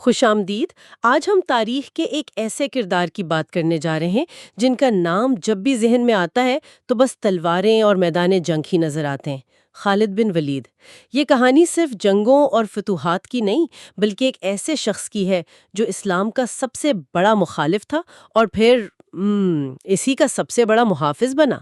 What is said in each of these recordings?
خوش آمدید۔ آج ہم تاریخ کے ایک ایسے کردار کی بات کرنے جا رہے ہیں جن کا نام جب بھی ذہن میں آتا ہے تو بس تلواریں اور میدان جنگ ہی نظر آتے ہیں۔ خالد بن ولید۔ یہ کہانی صرف جنگوں اور فتوحات کی نہیں بلکہ ایک ایسے شخص کی ہے جو اسلام کا سب سے بڑا مخالف تھا اور پھر اسی کا سب سے بڑا محافظ بنا،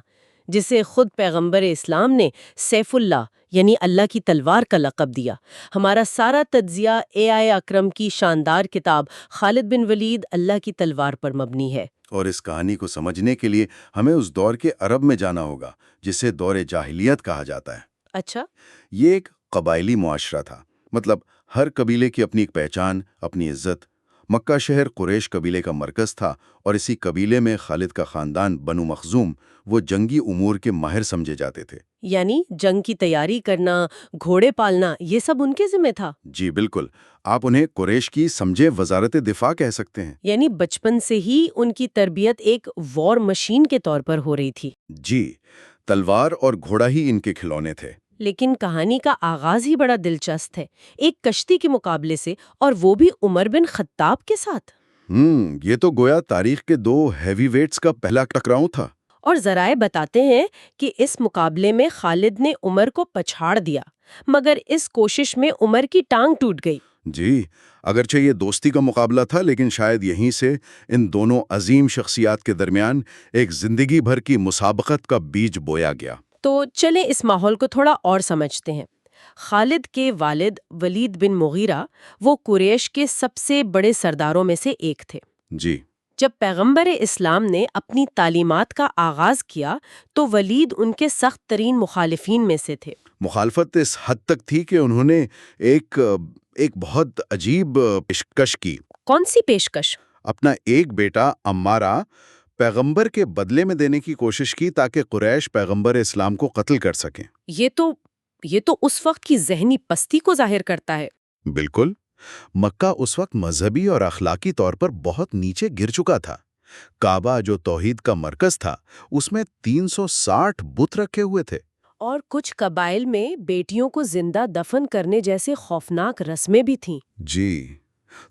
جسے خود پیغمبر اسلام نے سیف اللہ یعنی اللہ کی تلوار کا لقب دیا۔ ہمارا سارا تجزیہ اے آئے اکرم کی شاندار کتاب خالد بن ولید اللہ کی تلوار پر مبنی ہے۔ اور اس کہانی کو سمجھنے کے لیے ہمیں اس دور کے عرب میں جانا ہوگا جسے دور جاہلیت کہا جاتا ہے۔ اچھا۔ یہ ایک قبائلی معاشرہ تھا، مطلب ہر قبیلے کی اپنی ایک پہچان، اپنی عزت۔ مکہ شہر قریش قبیلے کا مرکز تھا اور اسی قبیلے میں خالد کا خاندان بنو مخزوم وہ جنگی امور کے ماہر سمجھے جاتے تھے۔ یعنی جنگ کی تیاری کرنا، گھوڑے پالنا، یہ سب ان کے ذمہ تھا۔ جی بالکل، آپ انہیں قریش کی سمجھے وزارت دفاع کہہ سکتے ہیں۔ یعنی بچپن سے ہی ان کی تربیت ایک وار مشین کے طور پر ہو رہی تھی۔ جی، تلوار اور گھوڑا ہی ان کے کھلونے تھے۔ لیکن کہانی کا آغاز ہی بڑا دلچسپ ہے، ایک کشتی کے مقابلے سے، اور وہ بھی عمر بن خطاب کے ساتھ۔ یہ تو گویا تاریخ کے دو ہیوی ویٹس کا پہلا ٹکراؤ تھا۔ اور ذرائع بتاتے ہیں کہ اس مقابلے میں خالد نے عمر کو پچھاڑ دیا، مگر اس کوشش میں عمر کی ٹانگ ٹوٹ گئی۔ جی، اگرچہ یہ دوستی کا مقابلہ تھا لیکن شاید یہیں سے ان دونوں عظیم شخصیات کے درمیان ایک زندگی بھر کی مسابقت کا بیج بویا گیا۔ تو چلیں اس ماحول کو تھوڑا اور سمجھتے ہیں۔ خالد کے والد ولید بن مغیرہ وہ قریش کے سب سے بڑے سرداروں میں سے ایک تھے۔ جی، جب پیغمبر اسلام نے اپنی تعلیمات کا آغاز کیا تو ولید ان کے سخت ترین مخالفین میں سے تھے۔ مخالفت اس حد تک تھی کہ انہوں نے ایک بہت عجیب پیشکش کی۔ کون سی پیشکش؟ اپنا ایک بیٹا عمارہ پیغمبر کے بدلے میں دینے کی کوشش کی تاکہ قریش پیغمبر اسلام کو قتل کر سکیں۔ یہ تو اس وقت کی ذہنی پستی کو ظاہر کرتا ہے۔ بالکل، مکہ اس وقت مذہبی اور اخلاقی طور پر بہت نیچے گر چکا تھا۔ کعبہ جو توحید کا مرکز تھا، اس میں 360 بت رکھے ہوئے تھے۔ اور کچھ قبائل میں بیٹیوں کو زندہ دفن کرنے جیسے خوفناک رسمیں بھی تھیں۔ جی،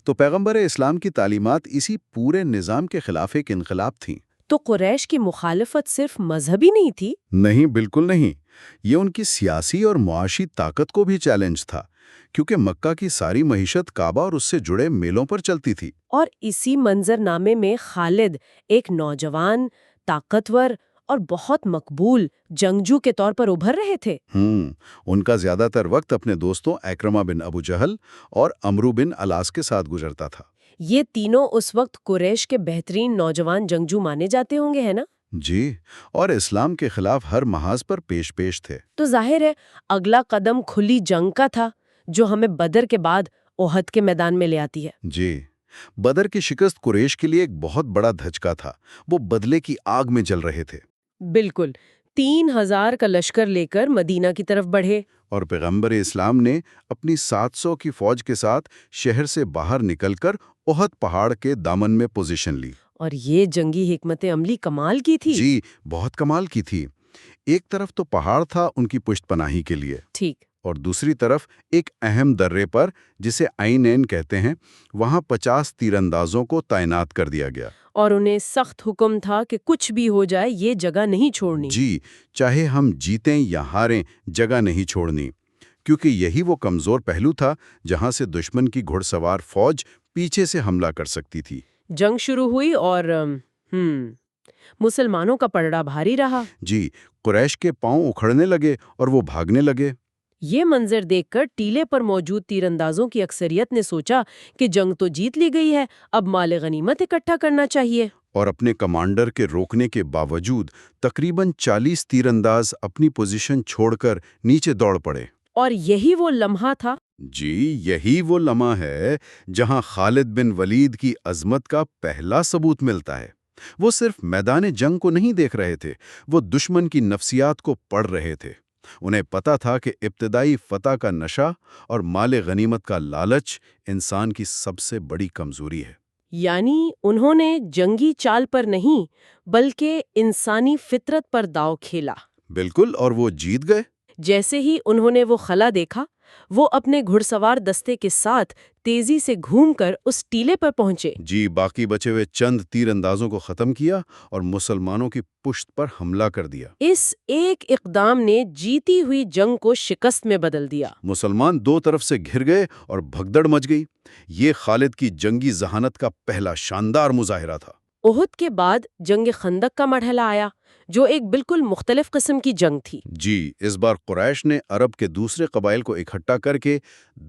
تو پیغمبر اسلام کی تعلیمات اسی پورے نظام کے خلاف ایک انقلاب تھیں۔ تو قریش کی مخالفت صرف مذہبی نہیں تھی؟ نہیں، بالکل نہیں، یہ ان کی سیاسی اور معاشی طاقت کو بھی چیلنج تھا، کیونکہ مکہ کی ساری معیشت کعبہ اور اس سے جڑے میلوں پر چلتی تھی۔ اور اسی منظرنامے میں خالد ایک نوجوان، طاقتور اور بہت مقبول جنگجو کے طور پر ابھر رہے تھے۔ ان کا زیادہ تر وقت اپنے دوستوں اکرمہ بن ابو جہل اور عمرو بن الاس کے ساتھ گزرتا تھا۔ یہ تینوں اس وقت قریش کے بہترین نوجوان جنگجو مانے جاتے ہوں گے، ہے نا؟ جی، اور اسلام کے خلاف ہر محاذ پر پیش تھے۔ تو ظاہر ہے اگلا قدم کھلی جنگ کا تھا، جو ہمیں بدر کے بعد احد کے میدان میں لے آتی ہے۔ جی، بدر کی شکست قریش کے لیے ایک بہت بڑا دھچکا تھا۔ وہ بدلے کی آگ میں جل رہے تھے۔ بالکل، 3000 کا لشکر لے کر مدینہ کی طرف بڑھے۔ اور پیغمبر اسلام نے اپنی 700 کی فوج کے ساتھ شہر سے باہر نکل کر احد پہاڑ کے دامن میں پوزیشن لی۔ اور یہ جنگی حکمت عملی کمال کی تھی۔ جی، بہت کمال کی تھی۔ ایک طرف تو پہاڑ تھا ان کی پشت پناہی کے لیے، ٹھیک، اور دوسری طرف ایک اہم درے پر جسے عین کہتے ہیں، وہاں 50 تیر اندازوں کو تعینات کر دیا گیا۔ اور انہیں سخت حکم تھا کہ کچھ بھی ہو جائے یہ جگہ نہیں چھوڑنی۔ جی، چاہے ہم جیتیں یا ہاریں، جگہ نہیں چھوڑنی، کیونکہ یہی وہ کمزور پہلو تھا جہاں سے دشمن کی گھڑ سوار فوج پیچھے سے حملہ کر سکتی تھی۔ جنگ شروع ہوئی اور مسلمانوں کا پلڑا بھاری رہا۔ جی، قریش کے پاؤں اکھڑنے لگے اور وہ بھاگنے لگے۔ یہ منظر دیکھ کر ٹیلے پر موجود تیر اندازوں کی اکثریت نے سوچا کہ جنگ تو جیت لی گئی ہے، اب مال غنیمت اکٹھا کرنا چاہیے۔ اور اپنے کمانڈر کے روکنے کے باوجود تقریباً 40 تیر انداز اپنی پوزیشن چھوڑ کر نیچے دوڑ پڑے۔ اور یہی وہ لمحہ تھا۔ جی، یہی وہ لمحہ ہے جہاں خالد بن ولید کی عظمت کا پہلا ثبوت ملتا ہے۔ وہ صرف میدان جنگ کو نہیں دیکھ رہے تھے، وہ دشمن کی نفسیات کو پڑھ رہے تھے۔ انہیں پتا تھا کہ ابتدائی فتح کا نشہ اور مال غنیمت کا لالچ انسان کی سب سے بڑی کمزوری ہے۔ یعنی انہوں نے جنگی چال پر نہیں بلکہ انسانی فطرت پر داؤ کھیلا۔ بالکل، اور وہ جیت گئے۔ جیسے ہی انہوں نے وہ خلا دیکھا، وہ اپنے گھڑ سوار دستے کے ساتھ تیزی سے گھوم کر اس ٹیلے پر پہنچے۔ جی، باقی بچے ہوئے چند تیر اندازوں کو ختم کیا اور مسلمانوں کی پشت پر حملہ کر دیا۔ اس ایک اقدام نے جیتی ہوئی جنگ کو شکست میں بدل دیا۔ مسلمان دو طرف سے گھر گئے اور بھگدڑ مچ گئی۔ یہ خالد کی جنگی ذہانت کا پہلا شاندار مظاہرہ تھا۔ احد کے بعد جنگ خندق کا مرحلہ آیا، جو ایک بالکل مختلف قسم کی جنگ تھی۔ جی، اس بار قریش نے عرب کے دوسرے قبائل کو اکٹھا کر کے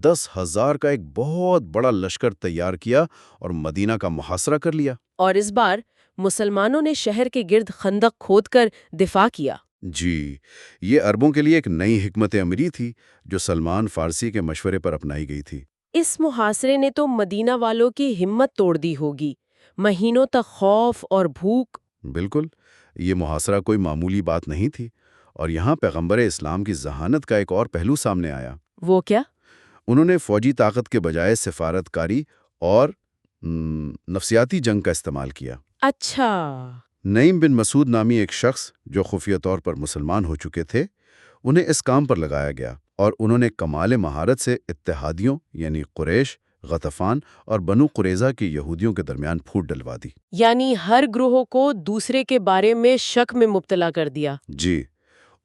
10,000 کا ایک بہت بڑا لشکر تیار کیا اور مدینہ کا محاصرہ کر لیا۔ اور اس بار مسلمانوں نے شہر کے گرد خندق کھود کر دفاع کیا۔ جی، یہ عربوں کے لیے ایک نئی حکمت عملی تھی جو سلمان فارسی کے مشورے پر اپنائی گئی تھی۔ اس محاصرے نے تو مدینہ والوں کی ہمت توڑ دی ہوگی، مہینوں تک خوف اور بھوک۔ بالکل، یہ محاصرہ کوئی معمولی بات نہیں تھی، اور یہاں پیغمبر اسلام کی ذہانت کا ایک اور پہلو سامنے آیا۔ وہ کیا؟ انہوں نے فوجی طاقت کے بجائے سفارت کاری اور نفسیاتی جنگ کا استعمال کیا۔ اچھا۔ نعیم بن مسعود نامی ایک شخص جو خفیہ طور پر مسلمان ہو چکے تھے، انہیں اس کام پر لگایا گیا، اور انہوں نے کمال مہارت سے اتحادیوں یعنی قریش، غطفان اور بنو قریظہ کے یہودیوں کے درمیان پھوٹ ڈلوا دی۔ یعنی ہر گروہ کو دوسرے کے بارے میں شک میں مبتلا کر دیا۔ جی،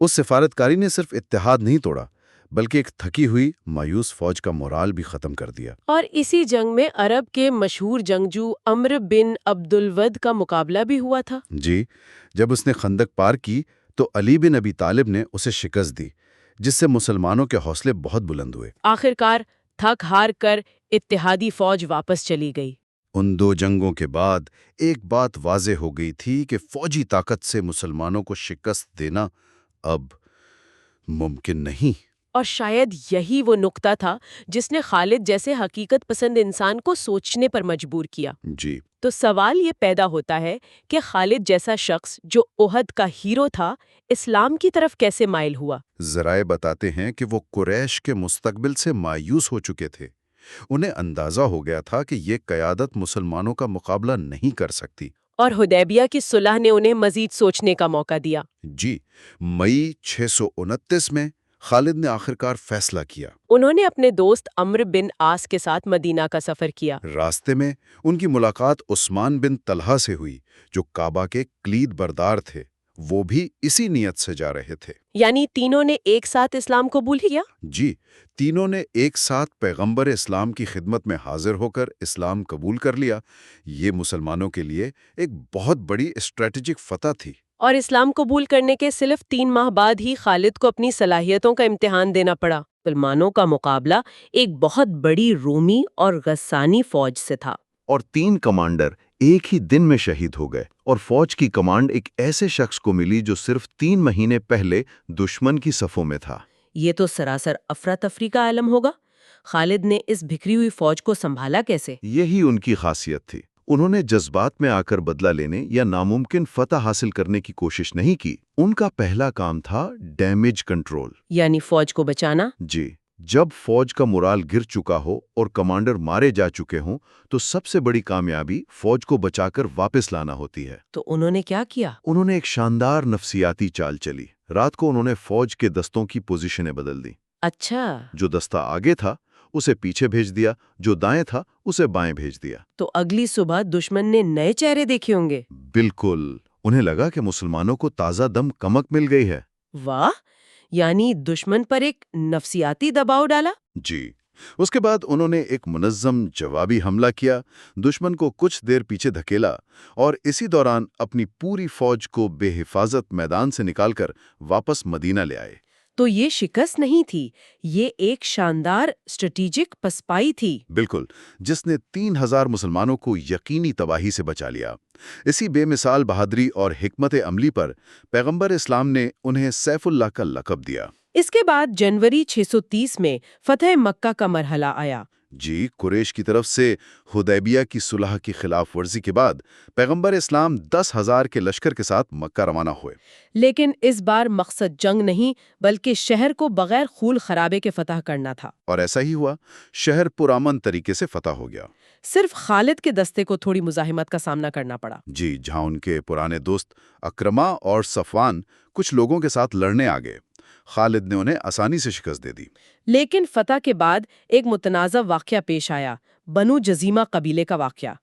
اس سفارتکاری نے صرف اتحاد نہیں توڑا، بلکہ ایک تھکی ہوئی مایوس فوج کا مورال بھی ختم کر دیا۔ اور اسی جنگ میں عرب کے مشہور جنگجو عمرو بن عبد الود کا مقابلہ بھی ہوا تھا۔ جی، جب اس نے خندق پار کی تو علی بن ابی طالب نے اسے شکست دی، جس سے مسلمانوں کے حوصلے بہت بلند ہوئے۔ آخرکار تھک ہار کر اتحادی فوج واپس چلی گئی۔ ان دو جنگوں کے بعد ایک بات واضح ہو گئی تھی کہ فوجی طاقت سے مسلمانوں کو شکست دینا اب ممکن نہیں۔ اور شاید یہی وہ نقطہ تھا جس نے خالد جیسے حقیقت پسند انسان کو سوچنے پر مجبور کیا۔ جی، تو سوال یہ پیدا ہوتا ہے کہ خالد جیسا شخص جو احد کا ہیرو تھا، اسلام کی طرف کیسے مائل ہوا؟ ذرائع بتاتے ہیں کہ وہ قریش کے مستقبل سے مایوس ہو چکے تھے۔ انہیں اندازہ ہو گیا تھا کہ یہ قیادت مسلمانوں کا مقابلہ نہیں کر سکتی۔ اور حدیبیہ کی صلح نے انہیں مزید سوچنے کا موقع دیا۔ جی، مئی 629 میں خالد نے آخرکار فیصلہ کیا۔ انہوں نے اپنے دوست عمرو بن عاص کے ساتھ مدینہ کا سفر کیا۔ راستے میں ان کی ملاقات عثمان بن طلحہ سے ہوئی، جو کعبہ کے کلید بردار تھے۔ وہ بھی اسی نیت سے جا رہے تھے۔ یعنی تینوں نے ایک ساتھ اسلام قبول کیا؟ جی، تینوں نے ایک ساتھ پیغمبر اسلام کی خدمت میں حاضر ہو کر اسلام قبول کر لیا۔ یہ مسلمانوں کے لیے ایک بہت بڑی اسٹریٹجک فتح تھی۔ اور اسلام قبول کرنے کے صرف 3 ماہ بعد ہی خالد کو اپنی صلاحیتوں کا امتحان دینا پڑا۔ مسلمانوں کا مقابلہ ایک بہت بڑی رومی اور غسانی فوج سے تھا۔ اور 3 کمانڈر ایک ہی دن میں شہید ہو گئے، اور فوج کی کمانڈ ایک ایسے شخص کو ملی جو صرف 3 مہینے پہلے دشمن کی صفوں میں تھا۔ یہ تو سراسر افراتفری کا عالم ہوگا۔ خالد نے اس بکھری ہوئی فوج کو سنبھالا کیسے؟ یہی ان کی خاصیت تھی۔ انہوں نے جذبات میں آ کر بدلہ لینے یا ناممکن فتح حاصل کرنے کی کوشش نہیں کی۔ ان کا پہلا کام تھا ڈیمیج کنٹرول۔ یعنی فوج کو بچانا۔ جی، جب فوج کا مورال گر چکا ہو اور کمانڈر مارے جا چکے ہوں تو سب سے بڑی کامیابی فوج کو بچا کر واپس لانا ہوتی ہے۔ تو انہوں نے کیا کیا؟ انہوں نے ایک شاندار نفسیاتی چال چلی۔ رات کو انہوں نے فوج کے دستوں کی پوزیشنیں بدل دیں۔ اچھا، جو دستہ آگے تھا اسے پیچھے بھیج دیا، جو دائیں تھا اسے بائیں بھیج دیا۔ تو اگلی صبح دشمن نے نئے چہرے دیکھے ہوں گے۔ بالکل، انہیں لگا کہ مسلمانوں کو تازہ دم کمک مل گئی ہے۔ واہ، یعنی دشمن پر ایک نفسیاتی دباؤ ڈالا۔ جی، اس کے بعد انہوں نے ایک منظم جوابی حملہ کیا، دشمن کو کچھ دیر پیچھے دھکیلا، اور اسی دوران اپنی پوری فوج کو بے حفاظت میدان سے نکال کر واپس مدینہ لے آئے۔ تو یہ شکست نہیں تھی، یہ ایک شاندار اسٹریٹجک پسپائی تھی۔ بالکل، جس نے 3,000 مسلمانوں کو یقینی تباہی سے بچا لیا۔ اسی بے مثال بہادری اور حکمت عملی پر پیغمبر اسلام نے انہیں سیف اللہ کا لقب دیا۔ اس کے بعد جنوری 630 میں فتح مکہ کا مرحلہ آیا۔ جی، قریش کی طرف سے حدیبیہ کی صلح کی خلاف ورزی کے بعد پیغمبر اسلام 10,000 کے لشکر کے ساتھ مکہ روانہ ہوئے۔ لیکن اس بار مقصد جنگ نہیں بلکہ شہر کو بغیر خون خرابے کے فتح کرنا تھا۔ اور ایسا ہی ہوا، شہر پرامن طریقے سے فتح ہو گیا۔ صرف خالد کے دستے کو تھوڑی مزاحمت کا سامنا کرنا پڑا۔ جی، جہاں ان کے پرانے دوست اکرما اور صفوان کچھ لوگوں کے ساتھ لڑنے آ گئے۔ خالد نے انہیں آسانی سے شکست دے دی۔ لیکن فتح کے بعد ایک متنازع واقعہ پیش آیا، بنو جزیمہ قبیلے کا واقعہ۔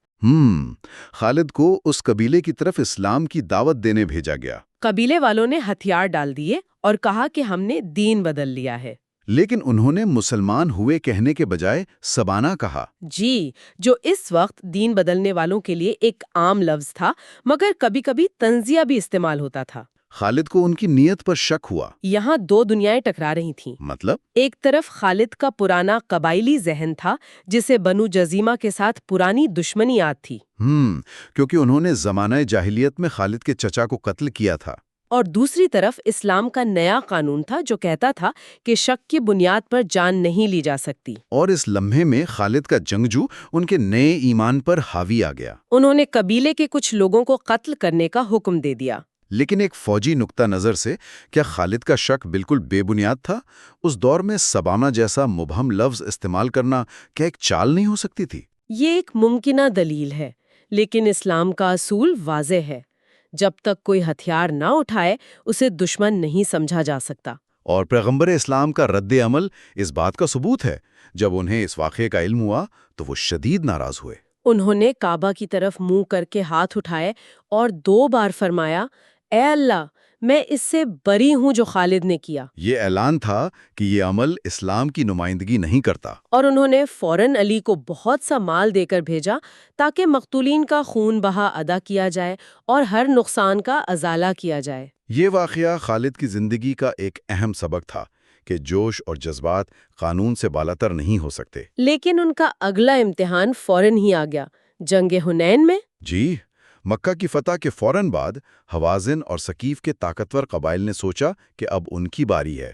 خالد کو اس قبیلے کی طرف اسلام کی دعوت دینے بھیجا گیا، قبیلے والوں نے ہتھیار ڈال دیے اور کہا کہ ہم نے دین بدل لیا ہے۔ لیکن انہوں نے مسلمان ہوئے کہنے کے بجائے سبانہ کہا۔ جی، جو اس وقت دین بدلنے والوں کے لیے ایک عام لفظ تھا، مگر کبھی کبھی تنزیہ بھی استعمال ہوتا تھا۔ خالد کو ان کی نیت پر شک ہوا۔ یہاں دو دنیائیں ٹکرا رہی تھیں۔ مطلب؟ ایک طرف خالد کا پرانا قبائلی ذہن تھا جسے بنو جزیمہ کے ساتھ پرانی دشمنی یاد تھی، کیونکہ انہوں نے زمانہ جاہلیت میں خالد کے چچا کو قتل کیا تھا۔ اور دوسری طرف اسلام کا نیا قانون تھا جو کہتا تھا کہ شک کی بنیاد پر جان نہیں لی جا سکتی۔ اور اس لمحے میں خالد کا جنگجو ان کے نئے ایمان پر حاوی آ گیا۔ انہوں نے قبیلے کے کچھ لوگوں کو قتل کرنے کا حکم دے دیا۔ لیکن ایک فوجی نقطہ نظر سے کیا خالد کا شک بالکل بے بنیاد تھا؟ اس دور میں سبانہ جیسا مبہم لفظ استعمال کرنا کیا ایک چال نہیں ہو سکتی تھی؟ یہ ایک ممکنہ دلیل ہے، لیکن اسلام کا اصول واضح ہے، جب تک کوئی ہتھیار نہ اٹھائے اسے دشمن نہیں سمجھا جا سکتا۔ اور پیغمبر اسلام کا رد عمل اس بات کا ثبوت ہے۔ جب انہیں اس واقعے کا علم ہوا تو وہ شدید ناراض ہوئے۔ انہوں نے کعبہ کی طرف منہ کر کے ہاتھ اٹھائے اور 2 بار فرمایا، اے اللہ، میں اس سے بری ہوں جو خالد نے کیا۔ یہ اعلان تھا کہ یہ عمل اسلام کی نمائندگی نہیں کرتا۔ اور انہوں نے فوراً علی کو بہت سا مال دے کر بھیجا تاکہ مقتولین کا خون بہا ادا کیا جائے اور ہر نقصان کا ازالہ کیا جائے۔ یہ واقعہ خالد کی زندگی کا ایک اہم سبق تھا کہ جوش اور جذبات قانون سے بالاتر نہیں ہو سکتے۔ لیکن ان کا اگلا امتحان فوراً ہی آ گیا، جنگ حنین میں۔ جی، مکہ کی فتح کے فوراً بعد حوازن اور ثقیف کے طاقتور قبائل نے سوچا کہ اب ان کی باری ہے۔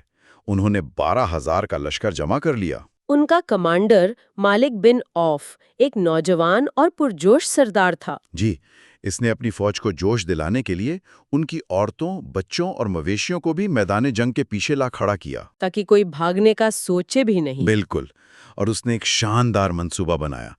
انہوں نے 12,000 کا لشکر جمع کر لیا۔ ان کا کمانڈر مالک بن عوف ایک نوجوان اور پرجوش سردار تھا۔ جی، اس نے اپنی فوج کو جوش دلانے کے لیے ان کی عورتوں، بچوں اور مویشیوں کو بھی میدان جنگ کے پیچھے لا کھڑا کیا تاکہ کوئی بھاگنے کا سوچے بھی نہیں۔ بالکل۔ اور اس نے ایک شاندار منصوبہ بنایا۔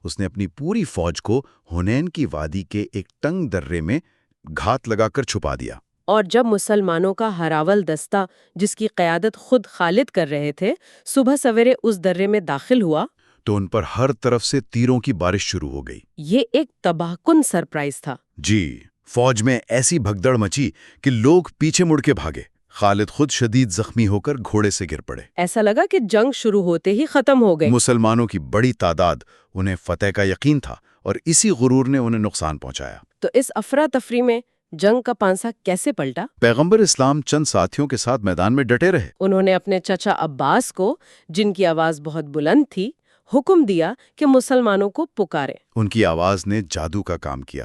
اس نے اپنی پوری فوج کو حنین کی وادی کے ایک تنگ درے میں گھات لگا کر چھپا دیا۔ اور جب مسلمانوں کا ہراول دستہ، جس کی قیادت خود خالد کر رہے تھے، صبح سویرے اس درے میں داخل ہوا تو ان پر ہر طرف سے تیروں کی بارش شروع ہو گئی۔ یہ ایک تباہ کن سرپرائز تھا۔ جی، فوج میں ایسی بھگدڑ مچی کہ لوگ پیچھے مڑ کے بھاگے۔ خالد خود شدید زخمی ہو کر گھوڑے سے گر پڑے۔ ایسا لگا کہ جنگ شروع ہوتے ہی ختم ہو گئی۔ مسلمانوں کی بڑی تعداد، انہیں فتح کا یقین تھا اور اسی غرور نے انہیں نقصان پہنچایا۔ تو اس افراتفری میں جنگ کا پانسا کیسے پلٹا؟ پیغمبر اسلام چند ساتھیوں کے ساتھ میدان میں ڈٹے رہے۔ انہوں نے اپنے چچا عباس کو، جن کی آواز بہت بلند تھی، حکم دیا کہ مسلمانوں کو پکارے۔ ان کی آواز نے جادو کا کام کیا۔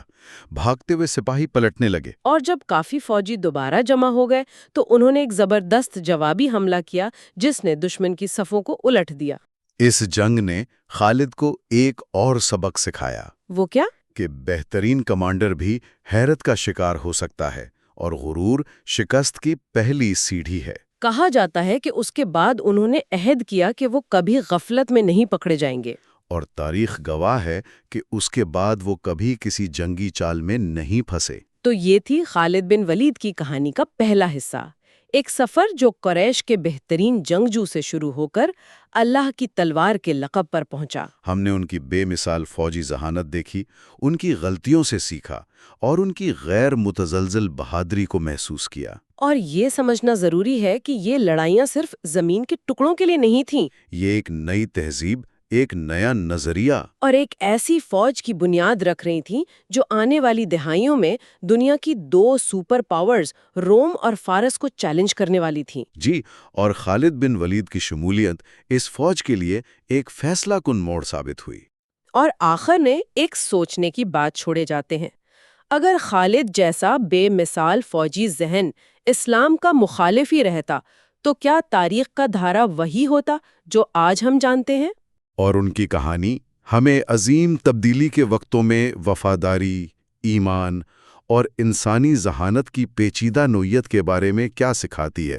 بھاگتے ہوئے سپاہی پلٹنے لگے۔ اور جب کافی فوجی دوبارہ جمع ہو گئے تو انہوں نے ایک زبردست جوابی حملہ کیا جس نے دشمن کی صفوں کو الٹ دیا۔ اس جنگ نے خالد کو ایک اور سبق سکھایا وہ کیا؟ کہ بہترین کمانڈر بھی حیرت کا شکار ہو سکتا ہے اور غرور شکست کی پہلی سیڑھی ہے۔ کہا جاتا ہے کہ اس کے بعد انہوں نے عہد کیا کہ وہ کبھی غفلت میں نہیں پکڑے جائیں گے۔ اور تاریخ گواہ ہے کہ اس کے بعد وہ کبھی کسی جنگی چال میں نہیں پھنسے۔ تو یہ تھی خالد بن ولید کی کہانی کا پہلا حصہ، ایک سفر جو قریش کے بہترین جنگجو سے شروع ہو کر اللہ کی تلوار کے لقب پر پہنچا۔ ہم نے ان کی بے مثال فوجی ذہانت دیکھی، ان کی غلطیوں سے سیکھا اور ان کی غیر متزلزل بہادری کو محسوس کیا۔ اور یہ سمجھنا ضروری ہے کہ یہ لڑائیاں صرف زمین کے ٹکڑوں کے لیے نہیں تھیں، یہ ایک نئی تہذیب، ایک نیا نظریہ اور ایک ایسی فوج کی بنیاد رکھ رہی تھیں جو آنے والی دہائیوں میں دنیا کی 2 سپر پاورز روم اور فارس کو چیلنج کرنے والی تھیں۔ جی، اور خالد بن ولید کی شمولیت اس فوج کے لیے ایک فیصلہ کن موڑ ثابت ہوئی۔ اور آخر نے ایک سوچنے کی بات چھوڑے جاتے ہیں، اگر خالد جیسا بے مثال فوجی ذہن اسلام کا مخالف ہی رہتا تو کیا تاریخ کا دھارا وہی ہوتا جو آج ہم جانتے ہیں؟ اور ان کی کہانی ہمیں عظیم تبدیلی کے وقتوں میں وفاداری، ایمان اور انسانی ذہانت کی پیچیدہ نوعیت کے بارے میں کیا سکھاتی ہے؟